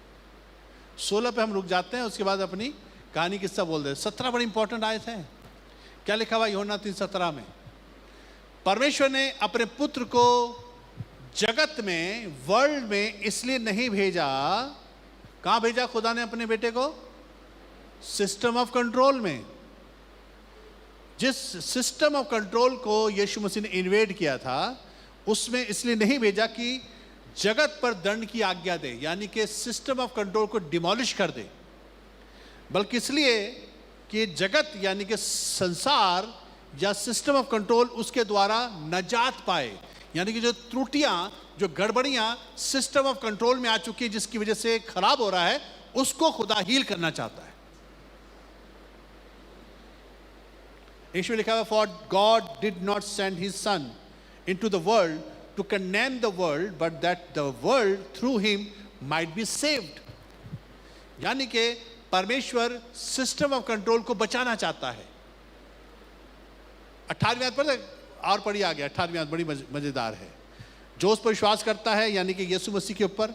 16 पे हम रुक जाते हैं, उसके बाद अपनी कहानी किस्सा बोल देते। 17 बड़ी इंपॉर्टेंट आयत है। क्या लिखा हुआ यूहन्ना 3:17 में? परमेश्वर ने अपने पुत्र को जगत में, वर्ल्ड में इसलिए नहीं भेजा। कहां भेजा खुदा ने अपने बेटे को? सिस्टम ऑफ कंट्रोल में। जिस सिस्टम ऑफ कंट्रोल को यीशु मसीह ने इन्वेड किया था, उसमें इसलिए नहीं भेजा कि जगत पर दंड की आज्ञा दे, यानी कि सिस्टम ऑफ कंट्रोल को डिमोलिश कर दे, बल्कि इसलिए कि जगत यानी कि संसार या सिस्टम ऑफ कंट्रोल उसके द्वारा नजात पाए, यानी कि जो त्रुटियां, जो गड़बड़ियां सिस्टम ऑफ कंट्रोल में आ चुकी है, जिसकी वजह से खराब हो रहा है, उसको खुदा हील करना चाहता है। इसमें लिखा हुआ, for God did not send his son into the world to condemn the world, but that the world through him might be saved. यानी कि परमेश्वर सिस्टम ऑफ कंट्रोल को बचाना चाहता है। 18वीं आयत पर और पढ़ी आ गया, 18वीं आयत बड़ी मजेदार है। जो उस पर विश्वास करता है, यानी कि यीशु मसीह के ऊपर,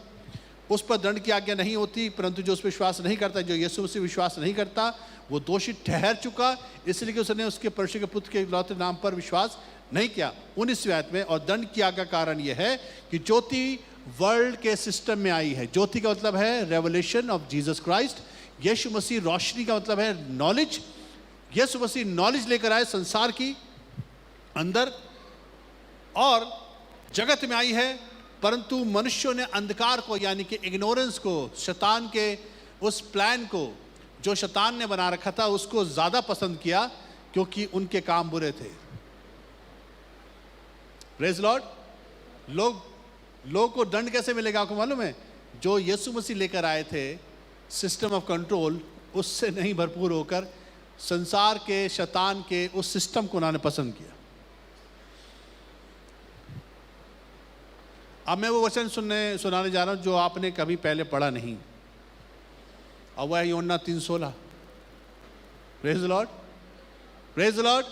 उस पर दंड की आज्ञा नहीं होती, परंतु जो उस पर विश्वास नहीं करता, जो यीशु मसीह विश्वास नहीं करता, वो दोषी ठहर चुका, इसलिए कि उसने उसके परमेश्वर के पुत्र के इकलौते नाम पर विश्वास नहीं किया। 19वीं आयत में, और दंड की आज्ञा कारण यह है कि ज्योति वर्ल्ड के सिस्टम में आई है। ज्योति का मतलब है रेवलेशन ऑफ जीसस क्राइस्ट। यीशु मसीह रोशनी का मतलब है नॉलेज। यीशु मसीह नॉलेज लेकर आए संसार की अंदर, और जगत में आई है, परंतु मनुष्यों ने अंधकार को, यानी कि इग्नोरेंस को, शैतान के उस प्लान को जो शैतान ने बना रखा था, उसको ज्यादा पसंद किया, क्योंकि उनके काम बुरे थे। Praise Lord. लोग को दंड कैसे मिलेगा आपको मालूम है? जो यीशु मसीह लेकर आए थे सिस्टम ऑफ कंट्रोल, उससे नहीं भरपूर होकर संसार के, शैतान के उस सिस्टम को उन्होंने पसंद किया। अब मैं वो वचन सुनाने जा रहा हूं जो आपने कभी पहले पढ़ा नहीं, और वह है यूहन्ना 3:16। Praise the Lord, praise the Lord.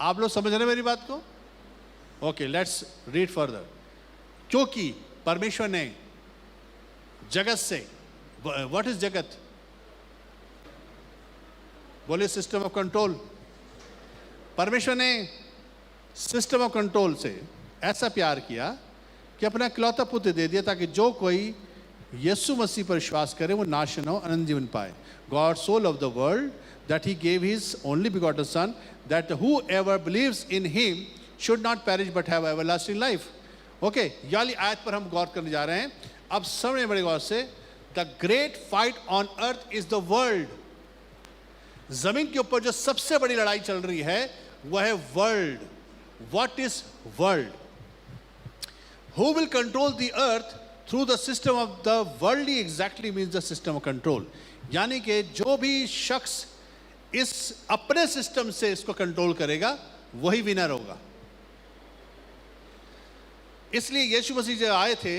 आप लोग समझ रहे हैं मेरी बात को? Okay, let's read further. क्योंकि परमेश्वर ने जगत से, व्हाट इज जगत? बोले सिस्टम ऑफ कंट्रोल। परमेश्वर ने सिस्टम ऑफ कंट्रोल से ऐसा प्यार किया कि अपना इकलौता पुत्र दे दिया, ताकि जो कोई यीशु मसीह पर विश्वास करे वो नाश न हो, अनंत जीवन पाए। God so loved the world that he gave his only begotten son, that whoever believes in him should not perish but have everlasting life. Okay, ये वाली आयत पर हम गौर करने जा रहे हैं। अब समझ बड़े गौर से, the great fight on earth is the world. जमीन के ऊपर जो सबसे बड़ी लड़ाई चल रही है वह है world. What is world? Who will control the earth through the system of the worldly exactly means the system of control। यानी कि जो भी शख्स इस अपने सिस्टम से इसको कंट्रोल करेगा वही विनर होगा। इसलिए यीशु मसीह जब आए थे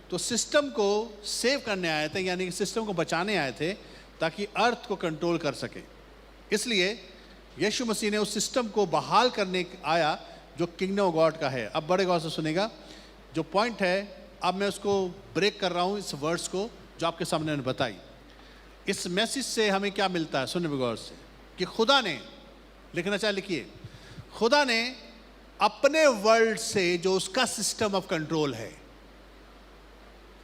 तो सिस्टम को सेव करने आए थे, यानी कि सिस्टम को बचाने आए थे, ताकि अर्थ को कंट्रोल कर सके। इसलिए यीशु मसीह ने उस सिस्टम को बहाल करने आया जो किंगडम ऑफ गॉड का है। अब बड़े गौर से सुनेगा, जो पॉइंट है अब मैं उसको ब्रेक कर रहा हूं, इस वर्ड्स को जो आपके सामने मैंने बताई। इस मैसेज से हमें क्या मिलता है? सुनने गौर से, कि खुदा ने, लिखना चाहे लिखिए, खुदा ने अपने वर्ल्ड से जो उसका सिस्टम ऑफ कंट्रोल है,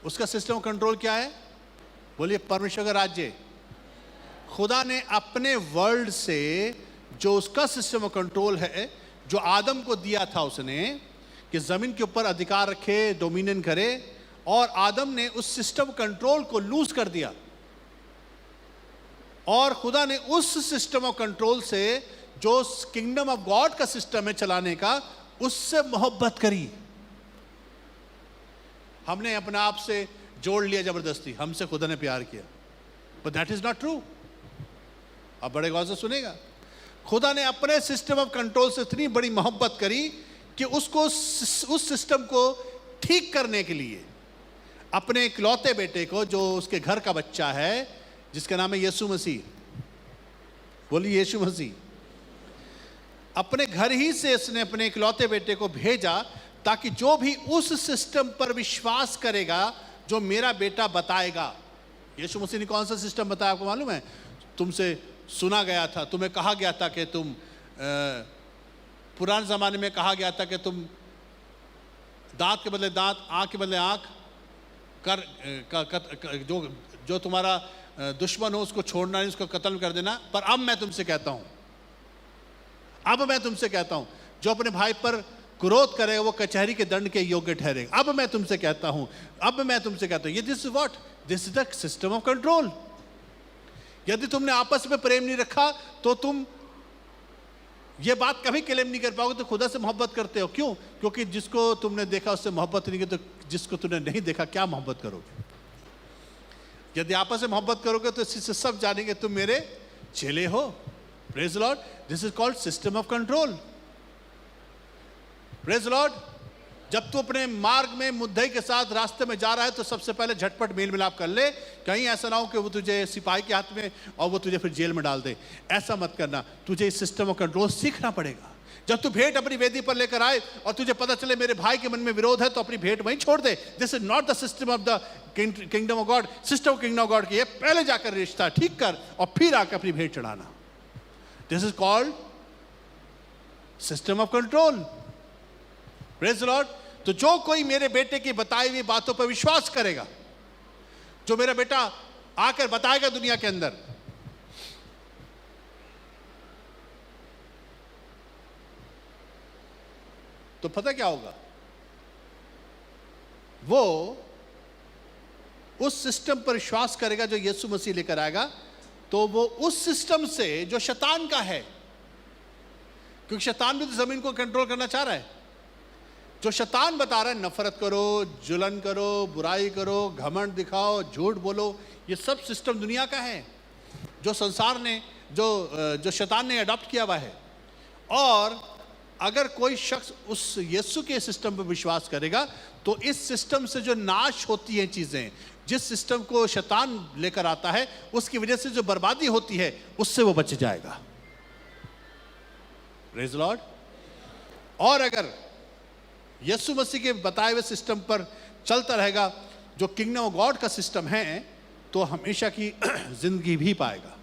उसका सिस्टम ऑफ कंट्रोल क्या है? बोलिए, परमेश्वर का राज्य। खुदा ने अपने वर्ल्ड से जो उसका सिस्टम ऑफ कंट्रोल है, जो आदम को दिया था उसने, कि जमीन के ऊपर अधिकार रखे, डोमिनियन करे, और आदम ने उस सिस्टम कंट्रोल को लूज कर दिया, और खुदा ने उस सिस्टम ऑफ कंट्रोल से जो किंगडम ऑफ गॉड का सिस्टम है चलाने का, उससे मोहब्बत करी। हमने अपने आप से जोड़ लिया जबरदस्ती, हमसे खुदा ने प्यार किया, but that is not true. अब बड़े गौर से सुनेगा, खुदा ने अपने सिस्टम ऑफ कंट्रोल से इतनी बड़ी मोहब्बत करी कि उसको, उस सिस्टम को ठीक करने के लिए अपने इकलौते बेटे को, जो उसके घर का बच्चा है, जिसका नाम है यीशु मसीह, बोलिए यीशु मसीह, अपने घर ही से इसने अपने इकलौते बेटे को भेजा, ताकि जो भी उस सिस्टम पर विश्वास करेगा जो मेरा बेटा बताएगा। यीशु मसीह ने कौन सा सिस्टम बताया आपको मालूम है? तुमसे सुना गया था, तुम्हें कहा गया था कि तुम, पुराने ज़माने में कहा गया था कि तुम दांत के बदले दांत, आँख के बदले आँख जो तुम्हारा दुश्मन हो उसको छोड़ना नहीं, उसको कत्ल कर देना। पर अब मैं तुमसे कहता हूँ, अब मैं तुमसे कहता हूं, जो अपने भाई पर क्रोध करेगा वो कचहरी के दंड के योग्य ठहरेगा। अब मैं तुमसे कहता हूं, ये this is what, this is the system of control. यदि तुमने आपस में प्रेम नहीं रखा तो तुम ये बात कभी क्लेम नहीं कर पाओगे तो खुदा से मोहब्बत करते हो। क्यों? क्योंकि जिसको तुमने देखा उससे मोहब्बत नहीं की, तो जिसको तुमने नहीं देखा क्या मोहब्बत करोगे? यदि आपस में मोहब्बत करोगे तो इससे सब जानेंगे तुम मेरे चेले हो। Praise Lord, this is called system of control. Praise Lord, जब तू अपने मार्ग में मुद्दई के साथ रास्ते में जा रहा है तो सबसे पहले झटपट मेल मिलाप कर ले, कहीं ऐसा ना हो कि वो तुझे सिपाही के हाथ में और वो तुझे फिर जेल में डाल दे। ऐसा मत करना, तुझे इस सिस्टम ऑफ कंट्रोल सीखना पड़ेगा। जब तू भेंट अपनी वेदी पर लेकर आए और तुझे पता चले मेरे भाई के मन में विरोध है, तो अपनी भेंट वहीं छोड़ दे। This is not the system of the kingdom of God. System of kingdom of God की है, पहले जाकर रिश्ता ठीक कर और फिर आकर अपनी भेंट चढ़ाना। This is called system of control. Praise Lord. तो जो कोई मेरे बेटे की बताई हुई बातों पर विश्वास करेगा, जो मेरा बेटा आकर बताएगा दुनिया के अंदर, तो पता क्या होगा? वो उस सिस्टम पर विश्वास करेगा जो यीशु मसीह लेकर आएगा। तो वो उस सिस्टम से जो शैतान का है, क्योंकि शैतान भी तो जमीन को कंट्रोल करना चाह रहा है। जो शैतान बता रहा है नफरत करो, जुलन करो, बुराई करो, घमंड दिखाओ, झूठ बोलो, ये सब सिस्टम दुनिया का है जो संसार ने, जो शैतान ने अडॉप्ट किया हुआ है। और अगर कोई शख्स उस यीशु के सिस्टम पर विश्वास करेगा तो इस सिस्टम से जो नाश होती हैं चीजें, जिस सिस्टम को शैतान लेकर आता है, उसकी वजह से जो बर्बादी होती है उससे वो बच जाएगा। Praise Lord. और अगर यीशु मसीह के बताए हुए सिस्टम पर चलता रहेगा, जो किंगडम ऑफ गॉड का सिस्टम है, तो हमेशा की जिंदगी भी पाएगा।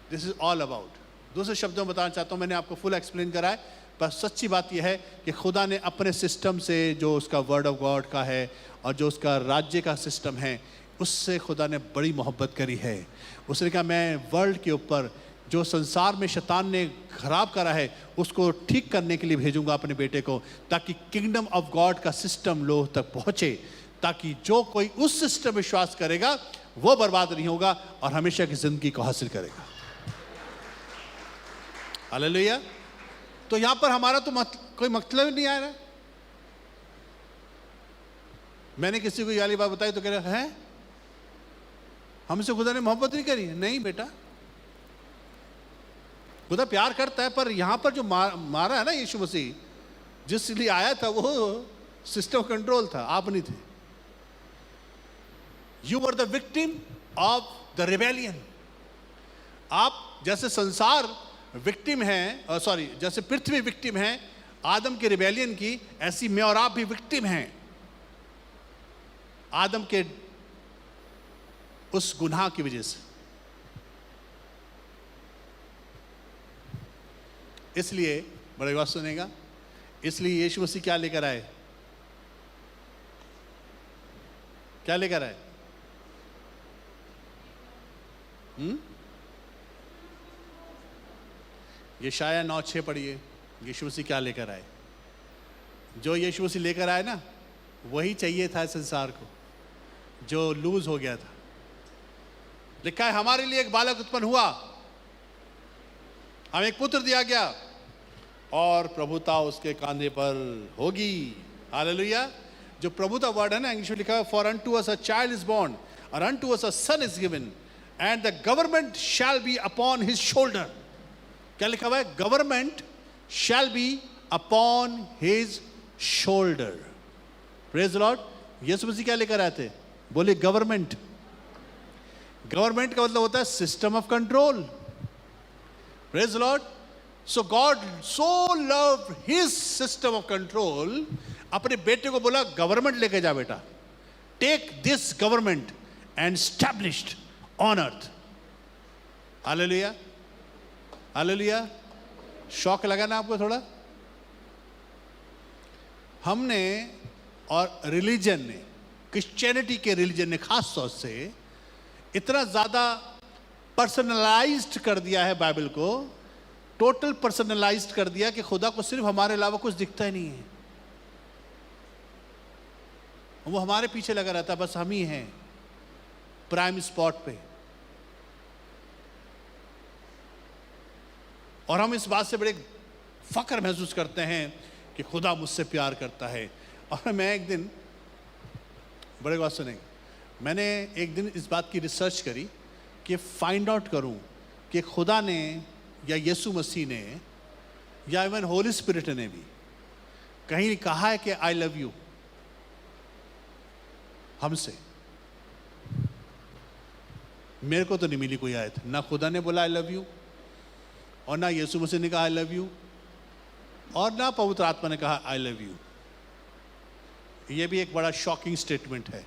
This is all about. दूसरे शब्दों में बताना चाहता हूं, मैंने आपको फुल एक्सप्लेन करा है, पर सच्ची बात यह है कि खुदा ने अपने सिस्टम से, जो उसका वर्ड ऑफ गॉड का है और जो उसका राज्य का सिस्टम है, उससे खुदा ने बड़ी मोहब्बत करी है। उसने कहा मैं वर्ल्ड के ऊपर जो संसार में शैतान ने खराब करा है उसको ठीक करने के लिए भेजूंगा अपने बेटे को, ताकि किंगडम ऑफ गॉड का सिस्टम लोग तक पहुंचे, ताकि जो कोई उस सिस्टम में विश्वास करेगा वो बर्बाद नहीं होगा और हमेशा की जिंदगी को हासिल करेगा। हालेलुया। तो यहां पर हमारा तो कोई मतलब ही नहीं आ रहा है। मैंने किसी को ये वाली बात बताई तो कह रहा है हमसे खुदा ने मोहब्बत नहीं करी। नहीं बेटा, खुदा प्यार करता है, पर यहां पर जो मारा है ना यीशु मसीह, जिस लिए आया था वो सिस्टम कंट्रोल था, आप नहीं थे। You were the victim of the rebellion. आप जैसे संसार विक्टिम है, सॉरी, जैसे पृथ्वी विक्टिम है आदम के रिबेलियन की, ऐसी मैं और आप भी विक्टिम हैं आदम के उस गुनाह की वजह से। इसलिए बड़े बात सुनेगा, इसलिए यीशु मसीह क्या लेकर आए? क्या लेकर आए? यशायाह 9:6 पढ़िए। यीशु मसीह क्या लेकर आए? जो यीशु मसीह लेकर आए ना, वही चाहिए था संसार को, जो लूज हो गया था। लिखा है हमारे लिए एक बालक उत्पन्न हुआ, हमें एक पुत्र दिया गया और प्रभुता उसके कांधे पर होगी। हालेलुया। जो प्रभुता वर्ड है ना, इंग्लिश में लिखा है for unto us a child is born और unto us a son is given and the government shall be upon his shoulder. क्या लिखा हुआ है? Government shall be upon his shoulder. Praise Lord. यीशु मसीह क्या लेकर आए थे? बोले गवर्नमेंट। गवर्नमेंट का मतलब होता है system of control. Praise the Lord. So God so loved his system of control, अपने बेटे को बोला गवर्नमेंट लेके जा बेटा, take this government and established on earth. Hallelujah, hallelujah. शौक लगा ना आपको थोड़ा? हमने और रिलीजन ने, क्रिश्चियनिटी के रिलीजन ने खास तौर से इतना ज्यादा पर्सनलाइज्ड कर दिया है बाइबल को, टोटल पर्सनलाइज्ड कर दिया कि खुदा को सिर्फ हमारे अलावा कुछ दिखता ही नहीं है, वो हमारे पीछे लगा रहता है, बस हम ही हैं प्राइम स्पॉट पे। और हम इस बात से बड़े फख्र महसूस करते हैं कि खुदा मुझसे प्यार करता है। और मैं एक दिन, बड़े बात सुनेंगे, मैंने एक दिन इस बात की रिसर्च करी कि फाइंड आउट करूं कि खुदा ने या यीशु मसीह ने या इवन होली स्पिरिट ने भी कहीं कहा है कि आई लव यू हमसे। मेरे को तो नहीं मिली कोई आयत, ना खुदा ने बोला आई लव यू, और ना यीशु मसीह ने कहा आई लव यू, और ना पवित्र आत्मा ने कहा आई लव यू। यह भी एक बड़ा शॉकिंग स्टेटमेंट है।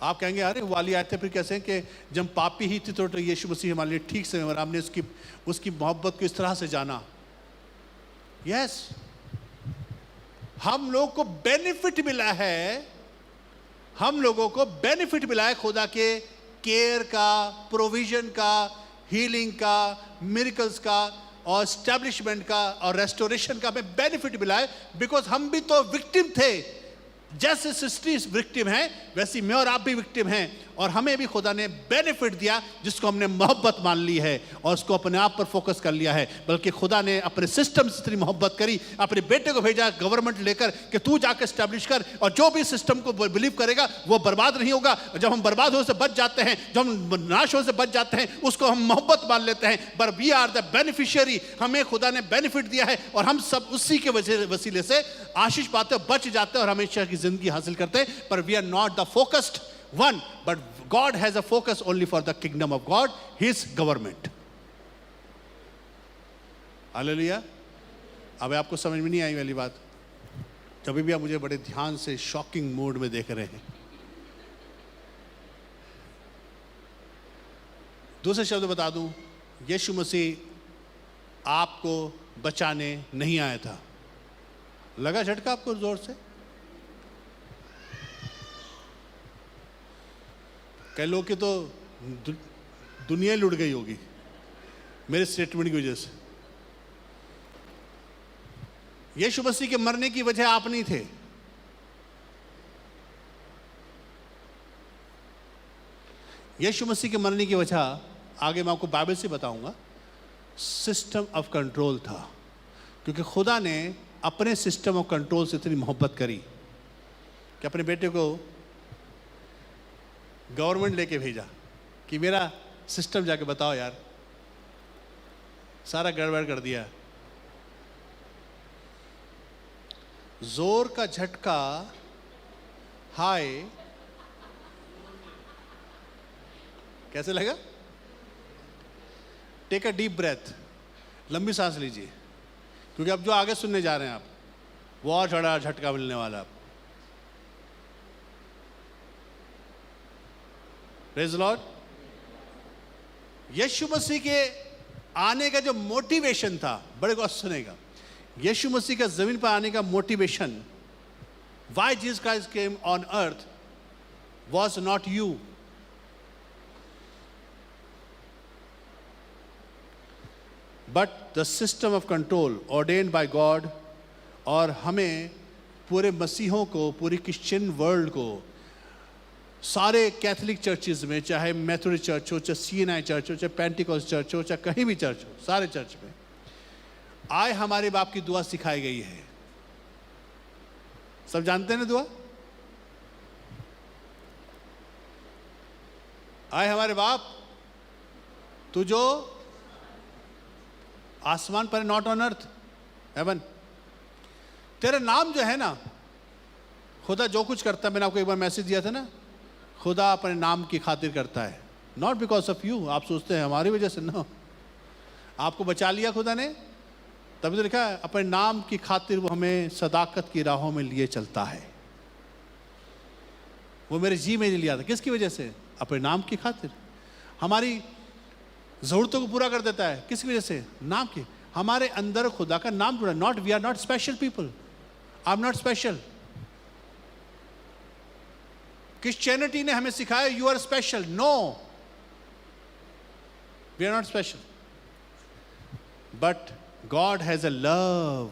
आप कहेंगे अरे वाली आयतें फिर कैसे हैं कि जब पापी ही थी तो यीशु मसीह हमारे लिए ठीक से, और हमने उसकी मोहब्बत को इस तरह से जाना। यस, हम लोग को बेनिफिट मिला है, हम लोगों को बेनिफिट मिला है खुदा के केयर का, प्रोविजन का, हीलिंग का, मिरेकल्स का और स्टैब्लिशमेंट का और रेस्टोरेशन का हमें बेनिफिट मिला है। बिकॉज हम भी तो विक्टिम थे, जैसे सृष्टि विक्टिम है वैसी मैं और आप भी विक्टिम हैं, और हमें भी खुदा ने बेनिफिट दिया जिसको हमने मोहब्बत मान ली है और उसको अपने आप पर फोकस कर लिया है। बल्कि खुदा ने अपने सिस्टम से इतनी मोहब्बत करी, अपने बेटे को भेजा गवर्नमेंट लेकर कि तू जाकर स्टैब्लिश कर, और जो भी सिस्टम को बिलीव करेगा वो बर्बाद नहीं होगा। जब हम बर्बाद होने से बच जाते हैं, जब हम नाश होने से बच जाते हैं, उसको हम मोहब्बत मान लेते हैं। पर वी आर द बेनिफिशियरी, हमें खुदा ने बेनिफिट दिया है और हम सब उसी के वसीले से आशीष पाते, बच जाते हैं और हमेशा की जिंदगी हासिल करते हैं। पर we are not the focused one, but God has a focus only for the kingdom of God, His government. Hallelujah. अब आपको समझ में नहीं आई वाली बात? जब भी आप मुझे बड़े ध्यान से शॉकिंग मूड में देख रहे हैं। दूसरे शब्द बता दूं, यीशु मसीह आपको बचाने नहीं आया था। लगा झटका आपको जोर से? कई लोग की तो दुनिया लुट गई होगी मेरे स्टेटमेंट की वजह से। यीशु मसीह के मरने की वजह आप नहीं थे। यीशु मसीह के मरने की वजह आगे मैं आपको बाइबल से बताऊंगा, सिस्टम ऑफ कंट्रोल था। क्योंकि खुदा ने अपने सिस्टम ऑफ कंट्रोल से इतनी मोहब्बत करी कि अपने बेटे को गवर्नमेंट लेके भेजा कि मेरा सिस्टम जाके बताओ यार, सारा गड़बड़ कर दिया। जोर का झटका, हाय, कैसे लगा? टेक अ डीप ब्रेथ, लंबी सांस लीजिए, क्योंकि अब जो आगे सुनने जा रहे हैं आप, वो और बड़ा झटका मिलने वाला। Praise the Lord. यीशु मसीह के आने का जो मोटिवेशन था, बड़े गौर से सुनेगा, यीशु मसीह का जमीन पर आने का motivation, why Jesus Christ came on earth was not you, but the system of control ordained by God. और हमें पूरे मसीहों को, पूरी क्रिश्चियन वर्ल्ड को, सारे कैथोलिक चर्चेज में, चाहे मेथोडिस्ट चर्च हो, चाहे सीएनआई चर्च हो, चाहे पेंटिकॉस्ट चर्च हो, चाहे कहीं भी चर्च हो, सारे चर्च में आए हमारे बाप की दुआ सिखाई गई है। सब जानते हैं ना दुआ? आए हमारे बाप तू जो आसमान पर, नॉट ऑन अर्थ, हेवन। तेरा नाम जो है ना, खुदा जो कुछ करता है, मैंने आपको एक बार मैसेज दिया था ना, खुदा अपने नाम की खातिर करता है, नॉट बिकॉज ऑफ यू। आप सोचते हैं हमारी वजह से, नो। आपको बचा लिया खुदा ने, तभी तो लिखा है अपने नाम की खातिर वो हमें सदाकत की राहों में लिए चलता है। वो मेरे जी में लिया था, किसकी वजह से? अपने नाम की खातिर। हमारी ज़रूरतों को पूरा कर देता है, किसकी वजह से? नाम की। हमारे अंदर खुदा का नाम जुड़ा। Not, we are not special people, I am not special. Christianity ने हमें सिखाया you are special. No, we are not special. But God has a love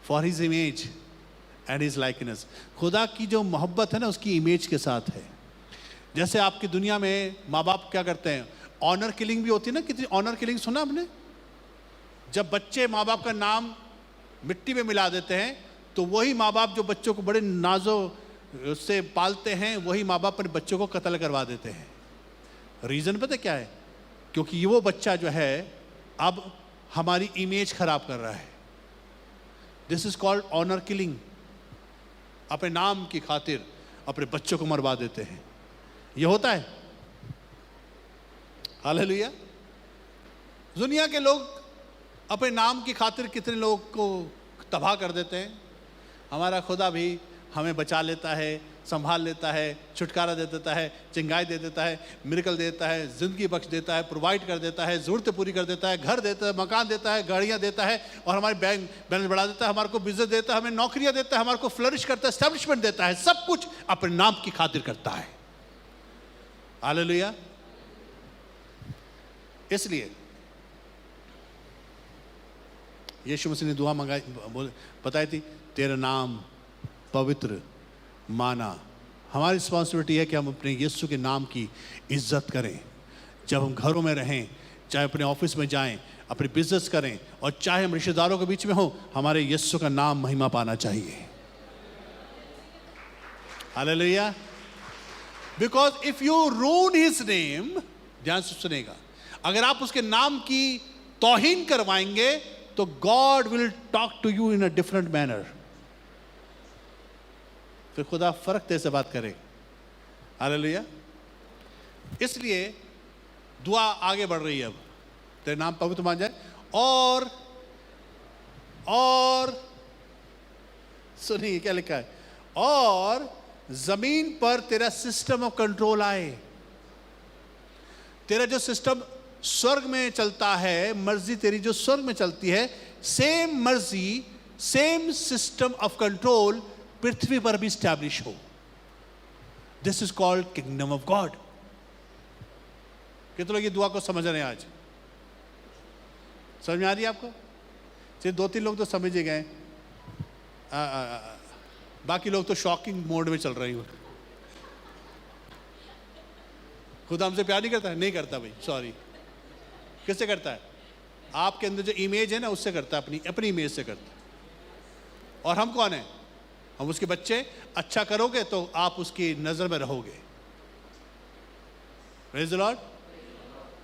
for His image and His likeness. खुदा की जो मोहब्बत है ना उसकी इमेज के साथ है. जैसे आपकी दुनिया में माँ बाप क्या करते हैं, ऑनर किलिंग भी होती है ना. कितनी ऑनर किलिंग सुना आपने? जब बच्चे माँ बाप का नाम मिट्टी में मिला देते हैं तो वही माँ बाप जो बच्चों को बड़े नाजो उससे पालते हैं वही माँ बाप अपने बच्चों को कत्ल करवा देते हैं. रीज़न पता क्या है? क्योंकि ये वो बच्चा जो है अब हमारी इमेज खराब कर रहा है. This is called honour killing. अपने नाम की खातिर अपने बच्चों को मरवा देते हैं. ये होता है. हालेलुया. दुनिया के लोग अपने नाम की खातिर कितने लोग को तबाह कर देते हैं. हमारा खुदा भी हमें बचा लेता है, संभाल लेता है, छुटकारा दे देता है, चिंगाई दे देता है, मिरेकल देता है, ज़िंदगी बख्श देता है, प्रोवाइड कर देता है, ज़रूरतें पूरी कर देता है, घर देता है, मकान देता है, गाड़ियाँ देता है और हमारे बैंक बैलेंस बढ़ा देता है, हमारे को बिजनेस देता है, हमें नौकरियाँ देता है, हमारे को फ्लरिश करता है, एस्टैब्लिशमेंट देता है. सब कुछ अपने नाम की खातिर करता है. हालेलुया. इसलिए यीशु मसीह ने दुआ मंगाई, बताई थी, तेरा नाम पवित्र माना. हमारी रिस्पॉन्सिबिलिटी है कि हम अपने यीशु के नाम की इज्जत करें. जब हम घरों में रहें, चाहे अपने ऑफिस में जाएं, अपने बिजनेस करें और चाहे हम रिश्तेदारों के बीच में हो, हमारे यीशु का नाम महिमा पाना चाहिए. Hallelujah. Because if you ruin his name, ध्यान से सुनेगा, अगर आप उसके नाम की तौहीन करवाएंगे तो God will talk to you in a different manner. फिर खुदा फर्क तेरे से बात करे. हालेलुया. इसलिए दुआ आगे बढ़ रही है. अब तेरे नाम पवित्र मान जाए और सुनिए क्या लिखा है, और जमीन पर तेरा सिस्टम ऑफ कंट्रोल आए. तेरा जो सिस्टम स्वर्ग में चलता है, मर्जी तेरी जो स्वर्ग में चलती है, सेम मर्जी, सेम सिस्टम ऑफ कंट्रोल पृथ्वी पर भी स्टैब्लिश हो. This is called kingdom of God. कितने लोग ये दुआ को समझ रहे हैं? आज समझ में आ रही है आपको? सिर्फ 2-3 लोग तो समझ ही गए, बाकी लोग तो शॉकिंग मोड में चल रहे हैं. खुदा हमसे प्यार नहीं करता है? नहीं करता भाई, सॉरी. किससे करता है? आपके अंदर जो इमेज है ना उससे करता है, अपनी इमेज से करता है. और हम कौन है? हम उसके बच्चे. अच्छा करोगे तो आप उसकी नजर में रहोगे. Praise the Lord.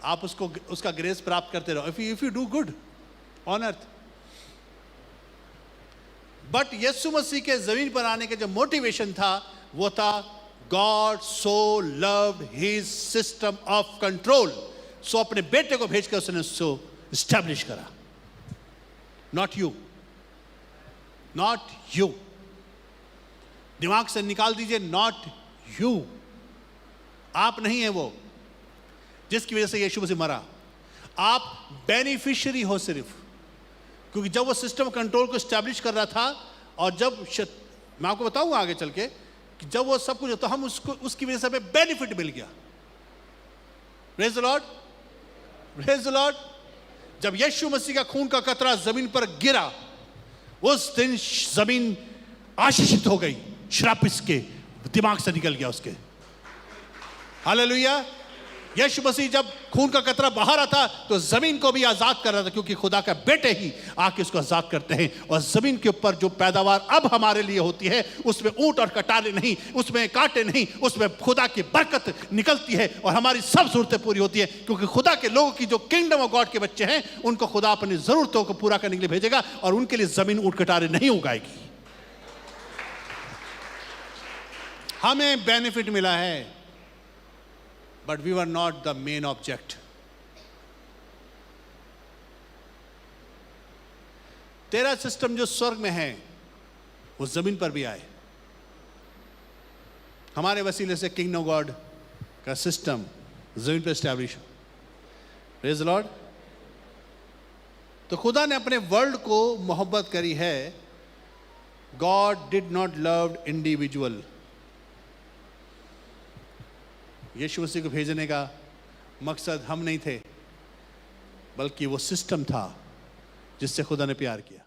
आप उसका ग्रेस प्राप्त करते रहो. If you do good on earth. But यीशु मसीह के जमीन पर आने का जो मोटिवेशन था वो था, God so loved his system of control. So अपने बेटे को भेजकर उसने उसको एस्टैब्लिश करा. Not you, not you. दिमाग से निकाल दीजिए, नॉट यू. आप नहीं है वो जिसकी वजह से यीशु मसीह मरा. आप बेनिफिशियरी हो सिर्फ. क्योंकि जब वो सिस्टम कंट्रोल को एस्टैब्लिश कर रहा था, और जब मैं आपको बताऊंगा आगे चल के कि जब वो सब कुछ, तो हम उसकी वजह से हमें बेनिफिट मिल गया. Praise the Lord. Praise the Lord. जब यीशु मसीह का खून का कतरा जमीन पर गिरा, उस दिन जमीन आशीषित हो गई. श्राप इसके दिमाग से निकल गया उसके. हालेलुया. यीशु मसीह जब खून का कतरा बाहर आता तो जमीन को भी आजाद कर रहा था, क्योंकि खुदा का बेटे ही आके उसको आजाद करते हैं. और जमीन के ऊपर जो पैदावार अब हमारे लिए होती है, उसमें ऊंट और कटारे नहीं, उसमें कांटे नहीं, उसमें खुदा की बरकत निकलती है और हमारी सब जरूरतें पूरी होती है. क्योंकि खुदा के लोगों की जो किंगडम ऑफ गॉड के बच्चे हैं, उनको खुदा अपनी जरूरतों को पूरा करने के लिए भेजेगा और उनके लिए जमीन ऊंट कटारे नहीं उगाएगी. हमें बेनिफिट मिला है, but we were not the main object. तेरा सिस्टम जो स्वर्ग में है वो जमीन पर भी आए. हमारे वसीले से किंगडम ऑफ गॉड का सिस्टम जमीन पर एस्टैब्लिश हो. Praise the Lord. तो खुदा ने अपने वर्ल्ड को मोहब्बत करी है. God did not love individual. यीशु मसीह को भेजने का मकसद हम नहीं थे, बल्कि वो सिस्टम था जिससे खुदा ने प्यार किया।